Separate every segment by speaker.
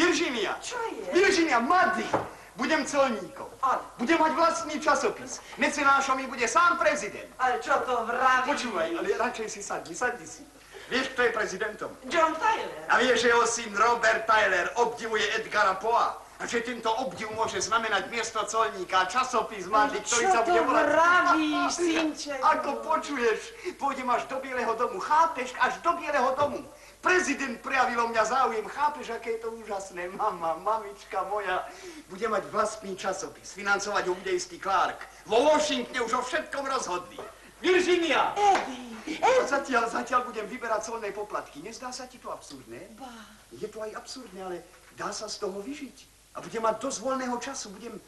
Speaker 1: Virginia.
Speaker 2: Čo je?
Speaker 1: Virginia, Maddy. Budem colníkom.
Speaker 2: Ale.
Speaker 1: Budem mať vlastný časopis. Mecenášom mi bude sám prezident.
Speaker 2: Ale čo to vraví?
Speaker 1: Počúvaj, ale radšej si sadni si. Vieš, kto je prezidentom?
Speaker 2: John Tyler.
Speaker 1: A vieš, že jeho syn Robert Tyler obdivuje Edgara Poea? A že tento obdiv môže znamenať miesto colníka, časopis Maddy, ktorý sa bude volať...
Speaker 2: Čo to vravíš, synček?
Speaker 1: Ako počuješ, pôjdem až do Bieleho domu, chápeš? Až do Bieleho domu. Prezident prejavil o mňa záujem, chápeš, aké je to úžasné? Mamička moja, bude mať vlastný časopis, financovať ho bude istý Clark. Vo Washingtone už o všetkom rozhodli. Virginia!
Speaker 2: Eddie!
Speaker 1: Zatiaľ budem vyberať colné poplatky. Nezdá sa ti to absurdné?
Speaker 2: Ba.
Speaker 1: Je to aj absurdné, ale dá sa z toho vyžiť. A budem mať dosť voľného času, budem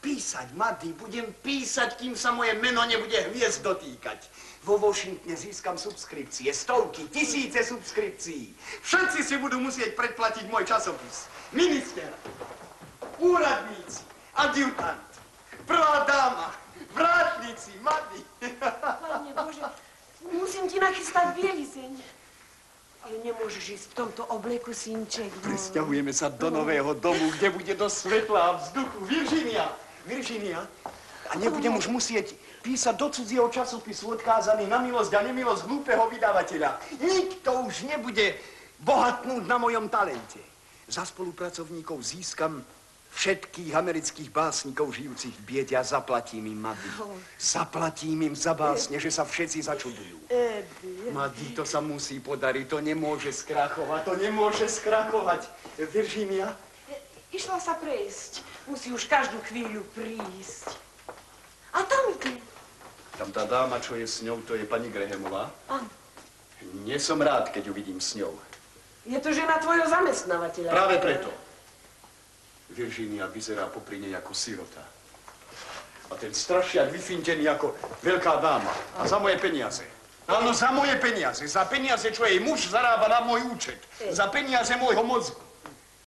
Speaker 1: písať, Maddy, budem písať, kým sa moje meno nebude hviezd dotýkať. Vo Washingtone získam subskripcie, stovky, tisíce subskripcií. Všetci si budú musieť predplatiť môj časopis. Minister, úradníci, adjutant, prvá dáma, vrátnici, Maddy.
Speaker 2: Pane Bože, musím ti nachystať bielizeň. Ale nemôžeš ísť v tomto obleku, synček.
Speaker 1: Presťahujeme sa do nového domu, kde bude dosť svetla a vzduchu. Virginia. A nebudem už musieť písať do cudzieho časopisu odkázaný na milosť a nemilosť hlúpeho vydavateľa. Nikto už nebude bohatnúť na mojom talente. Za spolupracovníkov získam všetkých amerických básnikov žijúcich v biede a zaplatím im, Maddy. Zaplatím im za básne, že sa všetci začudujú. Maddy, to sa musí podariť, to nemôže skrachovať. Virginia?
Speaker 2: Išla sa prejsť. Musí už každú chvíľu prísť. A tam ide.
Speaker 1: Tam tá dáma, čo je s ňou, to je pani Grahamová.
Speaker 2: Áno.
Speaker 1: Nie som rád, keď ju vidím s ňou.
Speaker 2: Je to žena tvojho zamestnávateľa.
Speaker 1: Práve preto. Virginia vyzerá popri nej ako sirota. A ten strašiak vyfintený ako veľká dáma. A za moje peniaze. Áno, za moje peniaze. Za peniaze, čo jej muž zarába na môj účet. Za peniaze môjho mozgu.